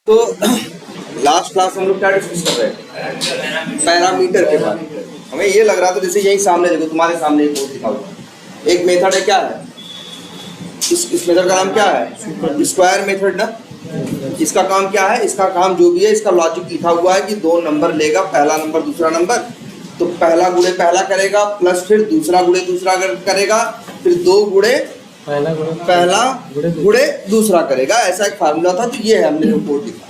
तो last class हम लोग क्या डिस्कस कर रहे हैं, पैरामीटर के बारे में। हमें ये लग रहा था जैसे यही सामने देखो, तुम्हारे सामने एक बोर्ड लिखा हुआ, एक मेथड है, क्या है इस मेथड का नाम क्या है, स्क्वायर मेथड ना। इसका काम क्या है, इसका काम जो भी है, इसका लॉजिक लिखा हुआ है कि दो नंबर लेगा, पहला नंबर दूसरा नंबर, तो पहला गुणे पहला करेगा प्लस फिर दूसरा गुणे दूसरा करेगा, फिर दो गुणे पहला गुणे दूसरा करेगा। ऐसा एक फार्मूला था, तो ये है हमने जो कोड लिखा।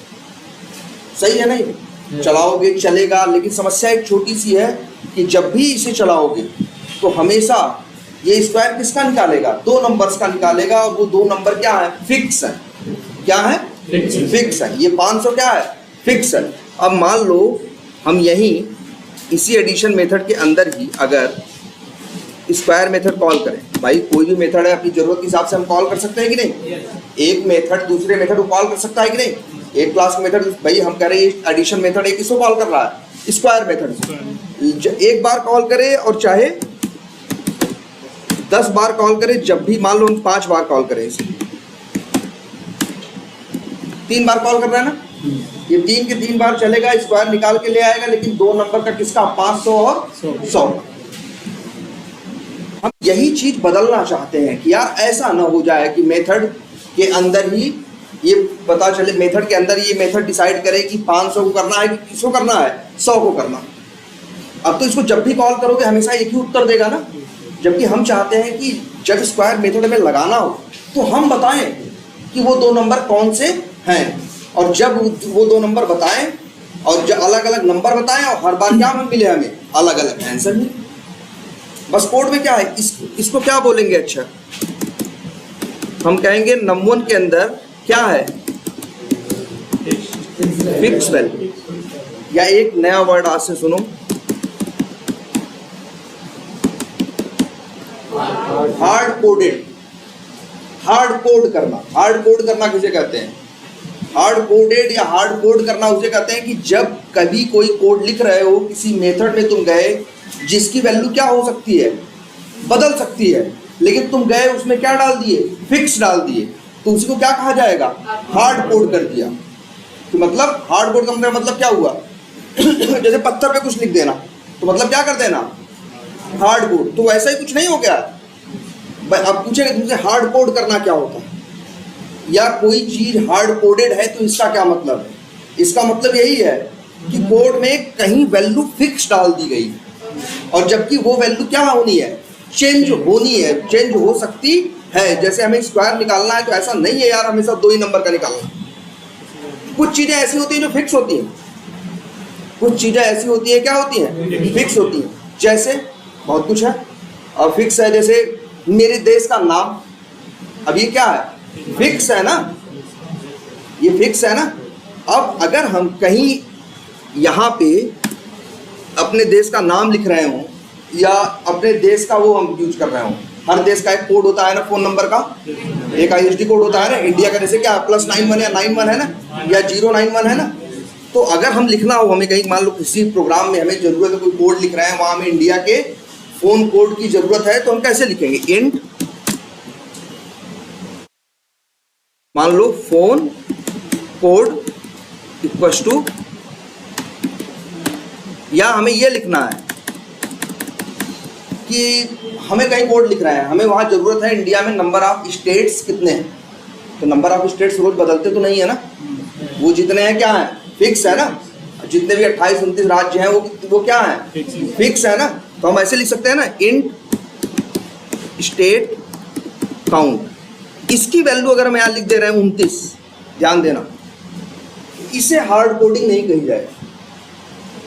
सही है नहीं, चलाओगे चलेगा, लेकिन समस्या एक छोटी सी है कि जब भी इसे चलाओगे तो हमेशा ये स्क्वायर किसका निकालेगा, दो नंबर्स का निकालेगा, और वो दो नंबर क्या है, फिक्स है। क्या है, फिक्स है। ये 500 क्या है, फिक्स है। अब मान लो हम यहीं इसी एडिशन मेथड के अंदर ही अगर स्क्वायर मेथड कॉल करें, भाई कोई भी मेथड है अपनी जरूरत के हिसाब से हम कॉल कर सकते हैं कि नहीं। एक मेथड दूसरे मेथड को कॉल कर सकता है कि नहीं। एक क्लास मेथड, भाई हम कह रहे हैं एडिशन मेथड एक किसको कॉल कर रहा है, स्क्वायर मेथड से। एक बार कॉल करे और चाहे 10 बार कॉल करे, जब भी मान लो हम 5 बार कॉल करें इसे, 3 बार कॉल कर रहा है ना, ये 3 के 3 बार चलेगा, स्क्वायर निकाल के ले आएगा, लेकिन दो नंबर का किसका, 500 और 100। हम यही चीज बदलना चाहते हैं कि यार ऐसा ना हो जाए कि मेथड के अंदर ही ये पता चले, मेथड के अंदर ये मेथड डिसाइड करे कि 500 को करना है कि किसको करना है, 100 को करना। अब तो इसको जब भी कॉल करोगे हमेशा एक ही उत्तर देगा ना, जबकि हम चाहते हैं कि जब स्क्वायर मेथड में लगाना हो तो हम बताएं कि वो दो नंबर कौन से हैं, और जब वो दो नंबर बताएं और जब अलग अलग नंबर बताएं और हर बार क्या मिले, हमें अलग अलग आंसर मिले। बस कोड में क्या है, इसको क्या बोलेंगे, अच्छा हम कहेंगे num1 के अंदर क्या है, फिक्स वैल्यू, या एक नया वर्ड आज से सुनो, हार्ड कोडेड। हार्ड कोड करना, हार्ड कोड करना किसे कहते हैं, हार्ड कोडेड या हार्ड कोड करना उसे कहते हैं कि जब कभी कोई कोड लिख रहे हो किसी मेथड में, तुम गए जिसकी वैल्यू क्या हो सकती है, बदल सकती है, लेकिन तुम गए उसमें क्या डाल दिए, फिक्स डाल दिए, तो उसी को क्या कहा जाएगा, हार्ड कोड कर दिया। तो मतलब हार्ड कोड का मतलब क्या हुआ जैसे पत्थर पे कुछ लिख देना, तो मतलब क्या कर देना, हार्ड कोड। तो वैसा ही कुछ नहीं हो गया। अब पूछेंगे तुमसे हार्ड कोड करना क्या होता है, या कोई चीज हार्ड कोडेड है तो इसका क्या मतलब है। इसका मतलब यही है कि कोड में कहीं वैल्यू फिक्स डाल दी गई, और जबकि वो वैल्यू क्या होनी है, चेंज होनी है, चेंज हो सकती है। जैसे हमें स्क्वायर निकालना है तो ऐसा नहीं है यार हमेशा दो ही नंबर का निकालना। कुछ चीजें ऐसी होती हैं जो फिक्स होती हैं, कुछ चीजें ऐसी होती हैं क्या होती हैं, फिक्स होती हैं। जैसे बहुत कुछ है और फिक्स है, जैसे मेरे देश का नाम, अब ये क्या है, फिक्स है ना, ये फिक्स है ना। अब अगर हम कहीं यहाँ पे अपने देश का नाम लिख रहे हों या अपने देश का वो हम यूज कर रहे हों, हर देश का एक कोड होता है ना, फोन नंबर का एक ISD कोड होता है ना। इंडिया का जैसे क्या +91 या 91 है ना, या 091 है ना। तो अगर हम लिखना हो, हमें कहीं मान लो किसी प्रोग्राम में हमें जरूरत है, कोई कोड लिख रहे हैं, वहाँ हमें इंडिया के फोन कोड की जरूरत है, तो हम कैसे लिखेंगे, इंट मान लो फोन कोड इक्वल टू, या हमें ये लिखना है कि हमें कहीं कोड लिख रहे हैं, हमें वहाँ ज़रूरत है इंडिया में नंबर ऑफ स्टेट्स कितने हैं, तो नंबर ऑफ स्टेट्स रोज बदलते तो नहीं है ना, वो जितने हैं क्या है, फिक्स है ना। जितने भी 28-29 राज्य हैं वो क्या है, फिक्स है ना। तो हम ऐसे लिख सकते हैं ना, इंट स्टेट काउंट। इसकी वैल्यू अगर हम यहाँ लिख दे रहे हैं 29, ध्यान देना, इसे हार्ड कोडिंग नहीं कही जाए।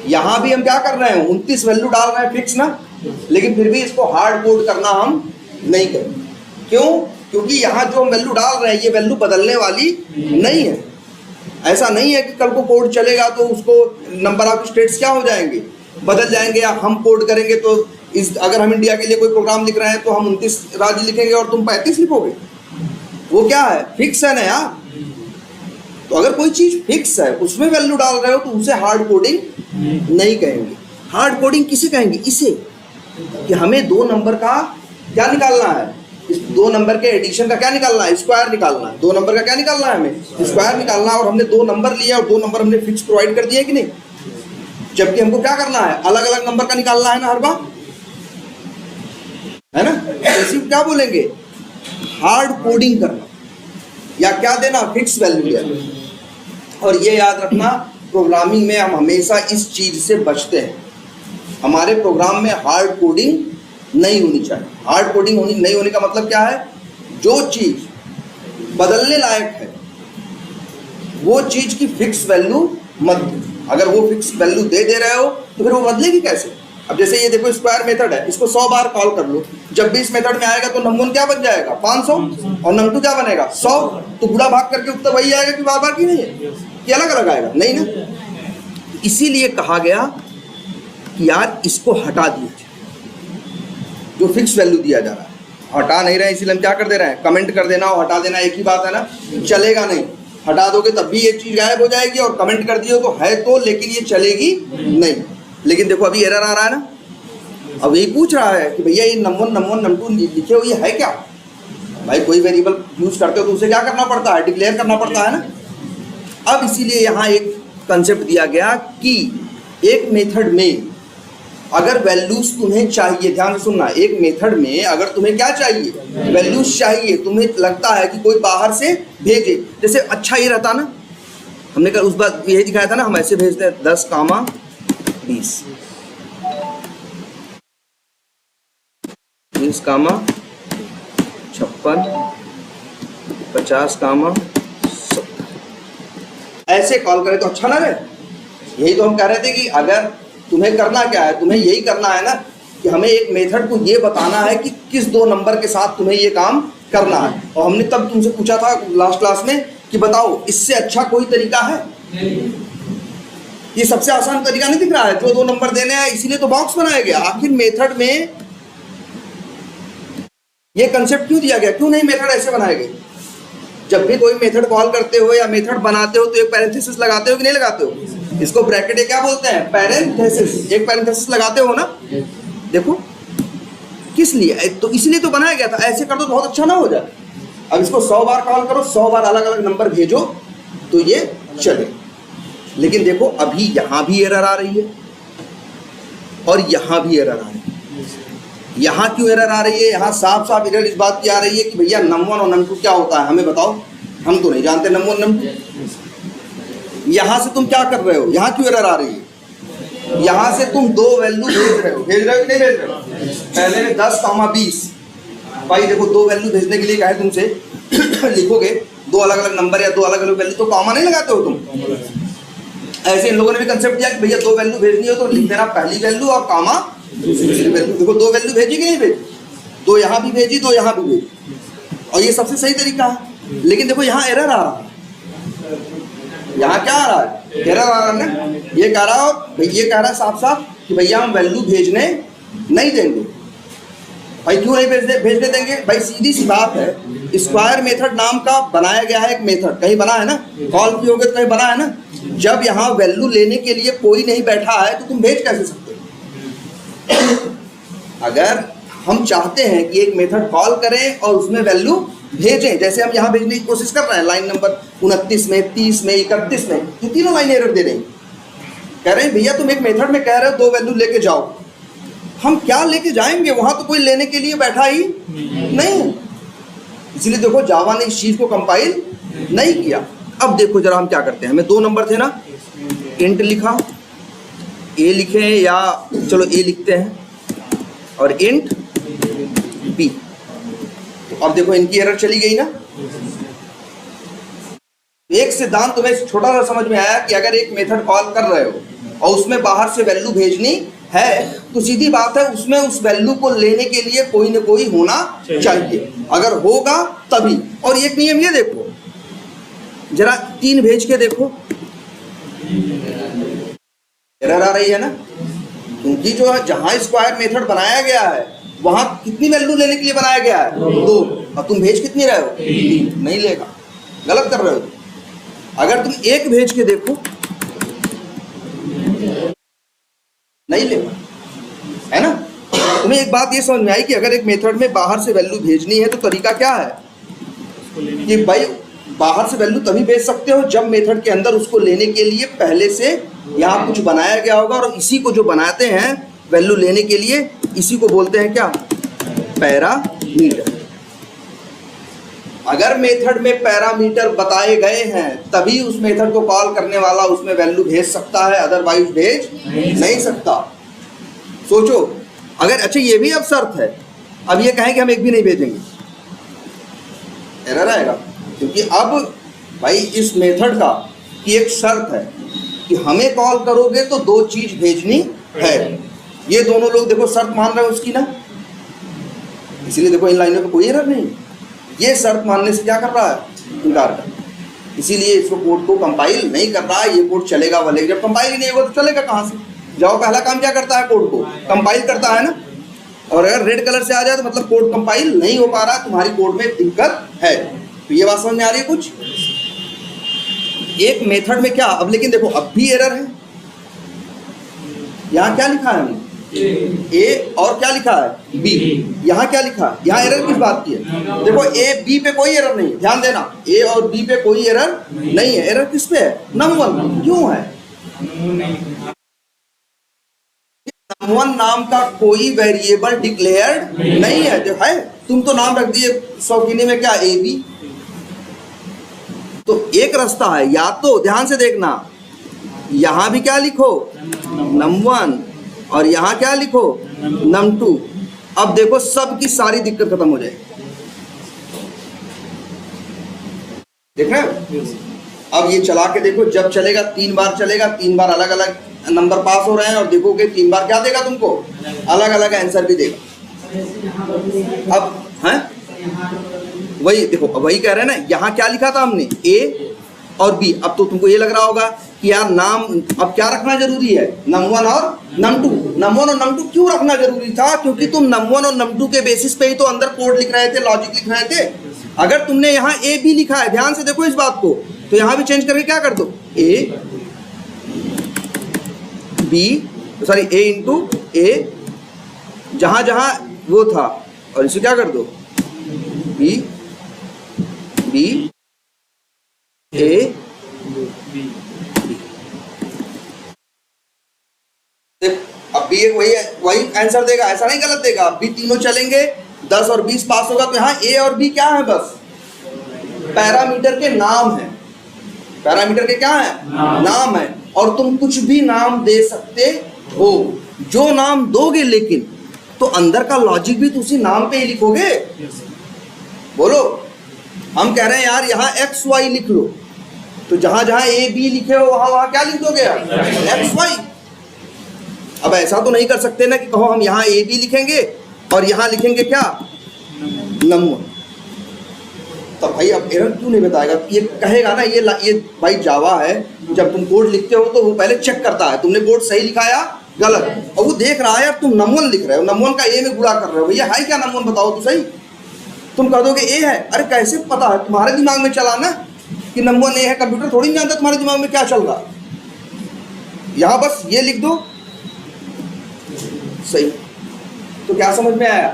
यहाँ भी हम क्या कर रहे हैं, 29 वैल्यू डाल रहे हैं फिक्स ना, लेकिन फिर भी इसको हार्ड कोड करना हम नहीं करेंगे। क्यों? क्योंकि यहाँ जो हम वैल्यू डाल रहे हैं ये वैल्यू बदलने वाली नहीं है। ऐसा नहीं है कि कल को कोड चलेगा तो उसको नंबर ऑफ स्टेट्स क्या हो जाएंगे, बदल जाएंगे, या हम कोड करेंगे तो अगर हम इंडिया के लिए कोई प्रोग्राम लिख रहे हैं तो हम 29 राज्य लिखेंगे और तुम 35 लिखोगे, वो क्या है, फिक्स है ना यार। तो अगर कोई चीज फिक्स है उसमें वैल्यू डाल रहे हो तो उसे हार्ड कोडिंग नहीं कहेंगे। हार्ड कोडिंग किसे कहेंगे, इसे, कि हमें 2 नंबर का क्या निकालना है, इस 2 नंबर के एडिशन का क्या निकालना है, स्क्वायर निकालना है। 2 नंबर का क्या निकालना है, हमें स्क्वायर निकालना है। और हमने 2 नंबर लिया और 2 नंबर हमने फिक्स प्रोवाइड कर दिए कि नहीं, जबकि हमको क्या करना है, अलग अलग नंबर का निकालना है ना हर बार, है ना। ऐसी क्या बोलेंगे, हार्ड कोडिंग करना, या क्या देना, फिक्स वैल्यू देना। और ये याद रखना, प्रोग्रामिंग में हम हमेशा इस चीज से बचते हैं। हमारे प्रोग्राम में हार्ड कोडिंग नहीं होनी चाहिए। हार्ड कोडिंग नहीं होने का मतलब क्या है, जो चीज बदलने लायक है वो चीज की फिक्स वैल्यू मत दो। अगर वो फिक्स वैल्यू दे रहे हो तो फिर वो बदलेगी कैसे। अब जैसे ये देखो, स्क्वायर मेथड है, इसको 100 बार कॉल कर लो, जब भी इस मेथड में आएगा तो नम 1 क्या बन जाएगा, 500, और नम 2 क्या बनेगा, 100। तो गुणा भाग करके उत्तर वही आएगा कि बार बार की नहीं है, कि अलग अलग आएगा, नहीं ना। इसीलिए कहा गया कि यार इसको हटा दिया जाए, जो फिक्स वैल्यू दिया जा रहा है हटा नहीं रहे, इसीलिए हम क्या कर दे रहे हैं, कमेंट कर देना और हटा देना एक ही बात है ना, चलेगा नहीं। हटा दोगे तब भी एक चीज गायब हो जाएगी, और कमेंट कर दियो तो है तो, लेकिन ये चलेगी नहीं। लेकिन देखो अभी एरर आ रहा है ना, अब यही पूछ रहा है कि भैया ये नम 1 नम 2 लिखे हुए है क्या। भाई कोई वेरिएबल यूज करते हो तो उसे क्या करना पड़ता है, डिक्लेयर करना पड़ता है ना। अब इसीलिए यहाँ एक कंसेप्ट दिया गया कि एक मेथड में अगर वैल्यूज तुम्हें चाहिए, ध्यान से सुनना, एक मेथड में अगर तुम्हें क्या चाहिए, वैल्यूज चाहिए, तुम्हें लगता है कि कोई बाहर से भेजे, जैसे अच्छा ये रहता ना, हमने कल उस बार यही दिखाया था ना, हम ऐसे भेजते हैं 10, 20, 20, 56, 50, 70, ऐसे कॉल करें तो अच्छा ना रहे। यही तो हम कह रहे थे कि अगर तुम्हें करना क्या है, तुम्हें यही करना है ना कि हमें एक मेथड को ये बताना है कि किस 2 नंबर के साथ तुम्हें ये काम करना है। और हमने तब तुमसे पूछा था लास्ट क्लास में कि बताओ इससे अच्छा कोई तरीका है, ये सबसे आसान तरीका नहीं दिख रहा है, जो 2 नंबर देने हैं, इसीलिए तो बॉक्स बनाया गया। आखिर मेथड में ये कंसेप्ट क्यों दिया गया, क्यों नहीं मेथड ऐसे बनाए गए। जब भी कोई मेथड कॉल करते हो या मेथड बनाते हो तो एक पैरेंथेसिस लगाते हो कि नहीं लगाते हो, इसको ब्रैकेट क्या बोलते हैं, पैरेंथेसिस, एक पैरेंथेसिस लगाते हो ना। देखो किस लिए, तो इसलिए तो बनाया गया था, ऐसे कर दो तो बहुत अच्छा ना हो जाए। अब इसको 100 बार कॉल करो, 100 बार अलग अलग नंबर भेजो तो ये चले। लेकिन देखो अभी यहाँ भी एरर आ रही है और यहाँ भी एरर आ रही है। यहाँ क्यों एरर आ रही है, यहाँ साफ साफ एरर इस बात की आ रही है कि भैया नम 1 और नम 2 क्या होता है हमें बताओ, हम तो नहीं जानते नम 1 नम 2। यहाँ से तुम क्या कर रहे हो, यहाँ क्यों एरर आ रही है, यहाँ से तुम 2 वैल्यू भेज रहे हो कि नहीं भेज रहे हो। पहले में 10, 20, भाई देखो 2 वैल्यू भेजने के लिए कहे तुमसे लिखोगे 2 अलग अलग नंबर या 2 अलग अलग वैल्यू, तो कॉमा नहीं लगाते हो तुम। ऐसे इन लोगों ने भी कंसेप्ट दिया कि भैया 2 वैल्यू भेजनी हो तो लिख देना पहली वैल्यू और कॉमा दूसरी वैल्यू। देखो 2 वैल्यू भेजी कि नहीं भेजी, 2 यहाँ भी भेजी, 2 यहाँ भी भेजी, और ये सबसे सही तरीका है। लेकिन देखो यहाँ एरर आ रहा है, यहाँ क्या आ रहा है, एरर आ रहा है ना। ये कह रहा है, ये कह रहा है साफ साफ कि भैया हम वैल्यू भेजने नहीं देंगे। भाई क्यों नहीं भेजने देंगे, भाई सीधी सी बात है, स्क्वायर मेथड नाम का बनाया गया है एक मेथड, कहीं बना है ना, कॉल किए तो कहीं बना है ना। जब यहाँ वैल्यू लेने के लिए कोई नहीं बैठा है तो तुम भेज कैसे सकते हो। अगर हम चाहते हैं कि एक मेथड कॉल करें और उसमें वैल्यू भेजें, जैसे हम यहाँ भेजने की कोशिश कर रहे हैं लाइन नंबर 29 में, 30 में, 31 में, ये तीनों लाइन एरर दे रही, कह रहे हैं भैया तुम एक मेथड में कह रहे हो 2 वैल्यू लेके जाओ, हम क्या लेके जाएंगे, वहां तो कोई लेने के लिए बैठा ही नहीं है। इसलिए देखो जावा ने इस चीज को कंपाइल नहीं किया। अब देखो जरा हम क्या करते हैं, हमें 2 नंबर थे ना, इंट लिखा, ए लिखे या चलो ए लिखते हैं और इंट बी। तो अब देखो इनकी एरर चली गई ना। एक सिद्धांत तुम्हें छोटा सा समझ में आया कि अगर एक मेथड कॉल कर रहे हो और उसमें बाहर से वैल्यू भेजनी है तो सीधी बात है उसमें उस वैल्यू को लेने के लिए कोई ना कोई होना चाहिए। अगर होगा तभी। और एक नियम ये देखो, जरा 3 भेज के देखो, एरर आ रही है ना, क्योंकि जो है जहां स्क्वायर मेथड बनाया गया है वहां कितनी वैल्यू लेने के लिए बनाया गया है 2, और तुम भेज कितनी रहे हो 3, नहीं लेगा, गलत कर रहे हो। अगर तुम 1 भेज के देखो, नहीं लेगा, है ना। तुम्हें एक बात ये समझ में आई कि अगर एक मेथड में बाहर से वैल्यू भेजनी है तो तरीका क्या है कि भाई बाहर से वैल्यू तभी भेज सकते हो जब मेथड के अंदर उसको लेने के लिए पहले से यहाँ कुछ बनाया गया होगा, और इसी को जो बनाते हैं वैल्यू लेने के लिए, इसी को बोलते हैं क्या, पैरामीटर। अगर मेथड में पैरामीटर बताए गए हैं तभी उस मेथड को कॉल करने वाला उसमें वैल्यू भेज सकता है, अदरवाइज भेज नहीं सकता। सोचो अगर, अच्छा ये भी अब शर्त है, अब ये कहें कि हम एक भी नहीं भेजेंगे, एरर आएगा। क्योंकि अब भाई इस मेथड का की एक शर्त है कि हमें कॉल करोगे तो 2 चीज भेजनी है। ये दोनों लोग देखो शर्त मान रहे हैं उसकी ना, इसलिए देखो इन लाइनों पे कोई एरर नहीं। ये शर्त मानने से क्या कर रहा है, इनकार कर, इसीलिए इसको कोड को कंपाइल नहीं कर रहा है। ये कोड चलेगा वाले, जब कंपाइल ही नहीं होगा तो चलेगा कहाँ से। जाओ पहला काम क्या करता है, कोड को कंपाइल करता है ना, और अगर रेड कलर से आ जाए तो मतलब कोड कंपाइल नहीं हो पा रहा, तुम्हारी कोड में दिक्कत है। तो ये बात समझ में आ रही है कुछ। एक मेथड में क्या, अब लेकिन देखो अब भी एरर है। यहाँ क्या लिखा है हमने, ए और क्या लिखा है बी, यहाँ क्या लिखा है, यहाँ एरर किस बात की है, देखो ए बी पे कोई एरर नहीं है, ध्यान देना, ए और बी पे कोई एरर नहीं है। एरर किस पे है, num1, क्यों है, num1 नाम का कोई वेरिएबल डिक्लेयर्ड नहीं है। जो है तुम तो नाम रख दिए शौकीनी में क्या, ए बी। तो एक रास्ता है, या तो ध्यान से देखना, यहां भी क्या लिखो num1 और यहां क्या लिखो num2। अब देखो सब की सारी दिक्कत खत्म हो जाएगी, देख रहे हो। अब ये चला के देखो, जब चलेगा 3 बार चलेगा, 3 बार अलग अलग नंबर पास हो रहे हैं, और देखोगे 3 बार क्या देगा तुमको, अलग अलग आंसर भी देगा। अब हैं वही देखो, वही कह रहे हैं ना, यहाँ क्या लिखा था हमने, ए और बी। अब तो तुमको ये लग रहा होगा कि यार नाम अब क्या रखना जरूरी है, num1 और num2। num1 और num2 क्यों रखना जरूरी था, क्योंकि तुम num1 और num2 के बेसिस पे ही तो अंदर कोड लिख रहे थे, लॉजिक लिख रहे थे। अगर तुमने यहाँ ए बी लिखा है, ध्यान से देखो इस बात को, तो यहाँ भी चेंज करके क्या कर दो, A B, sorry A into A, जहां जहां वो था, और इसे क्या कर दो, बी बी ए बी। अब भी वही आंसर देगा, ऐसा नहीं गलत देगा। अब भी तीनों चलेंगे, 10 और 20 पास होगा। तो यहाँ ए और बी क्या है, बस पैरामीटर के नाम है, पैरामीटर के क्या है, नाम है। और तुम कुछ भी नाम दे सकते हो, जो नाम दोगे लेकिन तो अंदर का लॉजिक भी तो उसी नाम पे ही लिखोगे। बोलो, हम कह रहे हैं यार यहाँ एक्स वाई लिख लो, तो जहां जहां ए बी लिखे हो वहां वहां क्या लिख दोगे, एक्स वाई। अब ऐसा तो नहीं कर सकते ना कि कहो हम यहाँ ए बी लिखेंगे और यहाँ लिखेंगे क्या, num1। तब भाई अब एरर क्यों नहीं बताएगा, ये कहेगा ना, ये भाई जावा है, जब तुम कोड लिखते हो तो वो पहले चेक करता है तुमने कोड सही लिखाया गलत, और वो देख रहा है यार तुम num1 लिख रहे हो, num1 का ए में गुणा कर रहे हो, भैया है क्या num1 बताओ तो सही। तुम कह दोगे ए है, अरे कैसे पता है, तुम्हारे दिमाग में चला ना कि num1 ए है, कंप्यूटर थोड़ी नहीं जानता तुम्हारे दिमाग में क्या चल रहा। यहाँ बस ये लिख दो सही। तो क्या समझ में आया,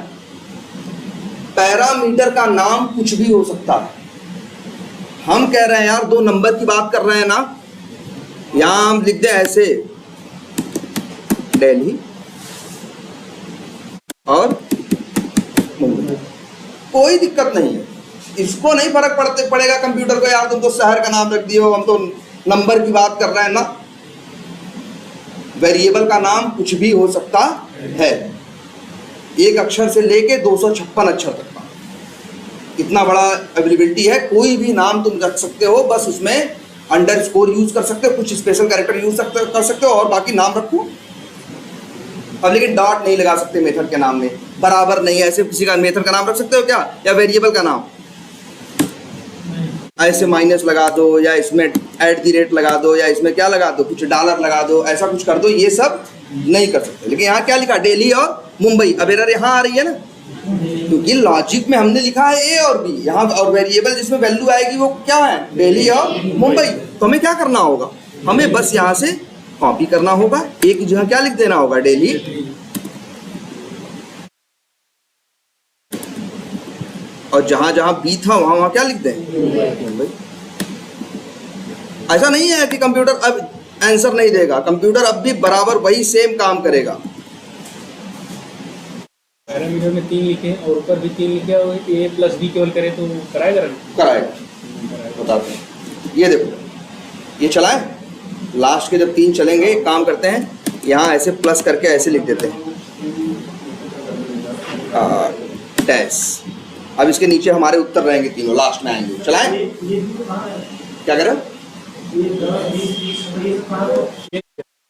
पैरामीटर का नाम कुछ भी हो सकता है। हम कह रहे हैं यार 2 नंबर की बात कर रहे हैं ना, यहां हम लिख दे ऐसे दिल्ली, और मुंबई। कोई दिक्कत नहीं है, इसको नहीं फर्क पड़ेगा कंप्यूटर को, यार तुम तो शहर का नाम रख दिए हो, हम तो नंबर की बात कर रहे हैं ना। वेरिएबल का नाम कुछ भी हो सकता है, एक अक्षर से लेके 256 अक्षर तक का, इतना बड़ा अवेलेबिलिटी है। कोई भी नाम तुम रख सकते हो, बस उसमें अंडरस्कोर यूज कर सकते हो, कुछ स्पेशल कैरेक्टर यूज कर सकते हो, और बाकी नाम रखो। अब लेकिन डॉट नहीं लगा सकते मेथड के नाम में, बराबर नहीं। ऐसे किसी का मेथड का नाम रख सकते हो क्या, या वेरिएबल का नाम ऐसे माइनस लगा दो, या इसमें @ लगा दो, या इसमें क्या लगा दो, कुछ डॉलर लगा दो, ऐसा कुछ कर दो, ये सब नहीं कर सकते। लेकिन यहाँ क्या लिखा, दिल्ली और मुंबई। अब एरर यहाँ आ रही है ना, क्योंकि लॉजिक में हमने लिखा है ए और बी यहाँ, और वेरिएबल जिसमें वैल्यू आएगी वो क्या है, दिल्ली और मुंबई। तो हमें क्या करना होगा, हमें बस यहाँ से कॉपी करना होगा, एक जगह क्या लिख देना होगा, दिल्ली, और जहां जहां बी था वहां वहां क्या लिख दें, मुंबई। ऐसा नहीं है कि कंप्यूटर अब आंसर नहीं देगा, कंप्यूटर अब भी बराबर वही सेम काम करेगा। पैरामीटर में 3 लिखे और ऊपर भी 3 लिखे और a + b केवल करे तो कराएगा रन? कराएगा, बताते हैं। ये देखो, ये चलाएं, लास्ट के जब 3 चलेंगे, एक काम करते हैं, यहाँ ऐसे प्लस करके ऐसे लिख देते हैं डैश। अब इसके नीचे हमारे उत्तर रहेंगे तीनों, लास्ट में आएंगे। चलाएं, क्या करें,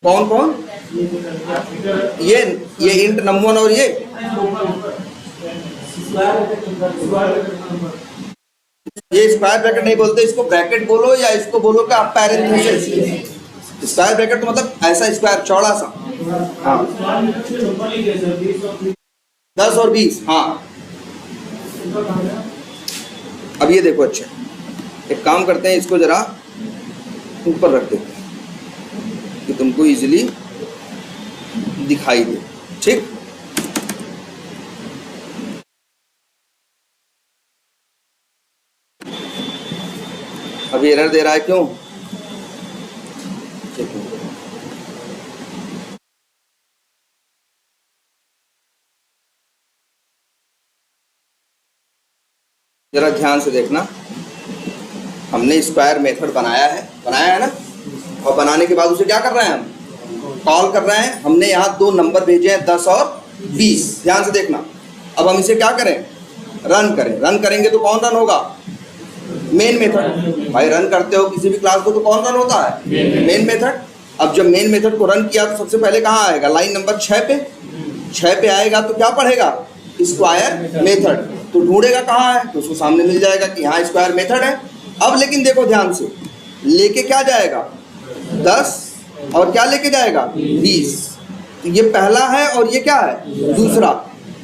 कौन कौन, ये इंट नंबर और ये स्क्वायर ब्रैकेट नहीं बोलते, इसको ब्रैकेट बोलो, या इसको बोलो कि आप पैरेंथेसिस। स्क्वायर ब्रैकेट तो मतलब ऐसा स्क्वायर चौड़ा सा, हाँ 10 और 20, हाँ। अब ये देखो, अच्छा एक काम करते हैं, इसको जरा ऊपर रख देते हैं कि तुमको इजीली दिखाई दे, ठीक। अभी एरर दे रहा है, क्यों, जरा ध्यान से देखना। हमने स्क्वायर मेथड बनाया है ना, और बनाने के बाद उसे क्या कर रहे हैं, हम कॉल कर रहे हैं। हमने यहाँ 2 नंबर भेजे हैं, 10 और 20, ध्यान से देखना। अब हम इसे क्या करें, रन करें। रन करेंगे तो कौन रन होगा, मेन मेथड। भाई रन करते हो किसी भी क्लास को तो कौन रन होता है, मेन मेथड। अब जब मेन मेथड को रन किया तो सबसे पहले कहाँ आएगा, लाइन नंबर 6 पे आएगा, तो क्या पढ़ेगा, स्क्वायर मेथड। तो ढूंढेगा कहाँ है, तो उसको सामने मिल जाएगा कि यहाँ स्क्वायर मेथड है। अब लेकिन देखो ध्यान से, लेके क्या जाएगा, 10, और क्या लेके जाएगा, 20। तो ये पहला है और ये क्या है, दूसरा।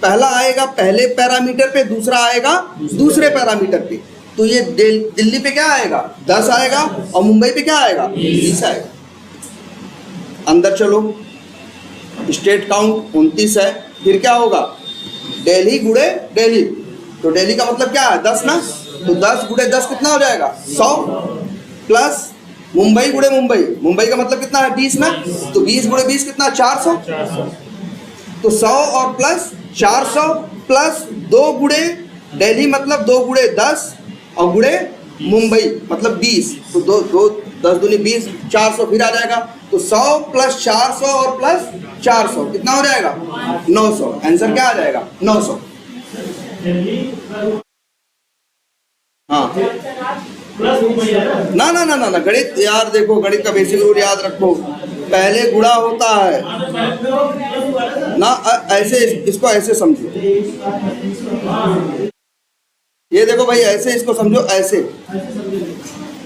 पहला आएगा पहले पैरामीटर पे, दूसरा आएगा दूसरे पैरामीटर पे। तो ये दिल्ली पे क्या आएगा, 10 आएगा, और मुंबई पे क्या आएगा, 20 आएगा। अंदर चलो, स्टेट काउंट 29 है, फिर क्या होगा, दिल्ली गुणे दिल्ली। तो दिल्ली का मतलब क्या है, 10 ना, तो 10 गुणे 10 कितना हो जाएगा, 100, प्लस मुंबई गुणे मुंबई, मुंबई का मतलब कितना है, 20 ना, तो 20 गुणे 20 कितना, 400। तो 100 और प्लस 400 प्लस 2 गुणे दिल्ली मतलब 2 गुणे 10, और गुणे मुंबई मतलब 20। तो 10 दूनी 20, 400 फिर आ जाएगा। तो 100 प्लस 400 और प्लस 400 कितना हो जाएगा, 900। आंसर क्या आ जाएगा, 900। हाँ ना ना ना ना ना, गणित यार देखो, गणित का बेसिक रूल याद रखो, पहले गुणा होता है ना, ऐसे इसको ऐसे समझो, ये देखो भाई, ऐसे इसको समझो, ऐसे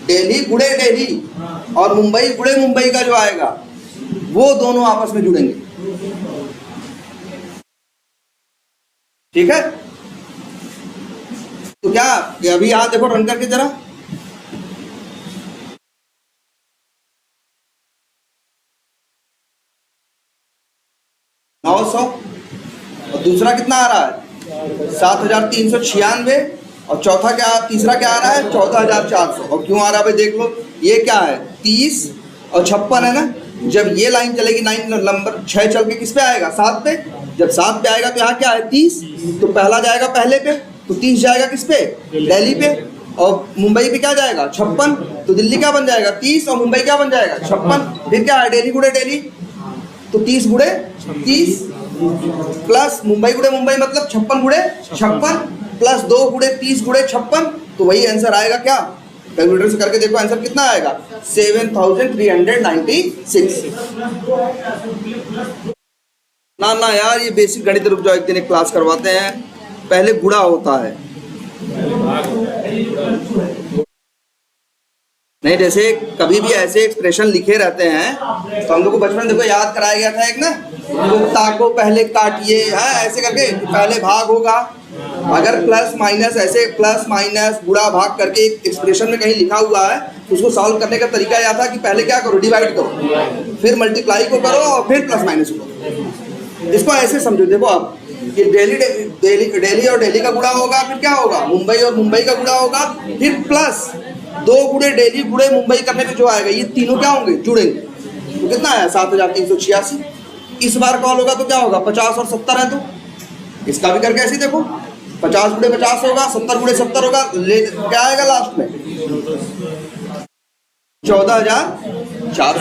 दिल्ली गुणे दिल्ली और मुंबई गुणे मुंबई का जो आएगा, वो दोनों आपस में जुड़ेंगे, ठीक है। तो क्या अभी यहाँ देखो, रन करके जरा, और दूसरा कितना आ रहा है, 7396, और चौथा क्या, तीसरा क्या आ रहा है, 14400। और क्यों आ रहा है भाई, देख लो, ये क्या है, 30 और 56 है ना, जब ये लाइन चलेगी 9 नंबर 6 चल के किस पे आएगा 7 पे, जब 7 पे आएगा तो यहाँ क्या है 30, तो पहला जाएगा पहले पे, तो 30 जाएगा किस पे दिल्ली पे, और मुंबई पे क्या जाएगा 56, तो दिल्ली क्या बन जाएगा 30 और मुंबई क्या बन जाएगा 56। फिर क्या है डेली गुड़े डेली, तो 30 गुड़े 30 प्लस मुंबई गुड़े मुंबई मतलब 56 गुड़े 56 प्लस 2 गुड़े 30 गुड़े 56, तो वही आंसर आएगा क्या, कैलकुलेटर से करके देखो आंसर कितना आएगा 7396। ना ना यार ये बेसिक गणित, रुक जाओ एक दिन एक क्लास करवाते हैं। पहले गुणा होता है, नहीं जैसे कभी भी ऐसे एक्सप्रेशन लिखे रहते हैं तो हम लोग को बचपन देखो याद कराया गया था एक ना, कुत्ता को पहले काटिए है ऐसे करके, पहले भाग होगा, अगर प्लस माइनस ऐसे प्लस माइनस गुणा भाग करके एक एक्सप्रेशन में कहीं लिखा हुआ है, उसको सॉल्व करने का तरीका यह था कि पहले क्या करो डिवाइड करो, फिर मल्टीप्लाई को करो और फिर प्लस माइनस को। इसको ऐसे समझो, देखो आप कि डेली और डेली का गुणा होगा, फिर क्या होगा मुंबई और मुंबई का गुणा होगा, फिर प्लस 2 गुणे डेली गुणे मुंबई करने में जो आएगा ये तीनों क्या होंगे जुड़ेंगे, तो कितना आया 7386। इस बार कॉल होगा तो क्या होगा 50 और 70 है, तो इसका भी करके ऐसे देखो 50 गुणे 50 होगा, 70 गुणे 70 होगा, क्या आएगा लास्ट में 14400।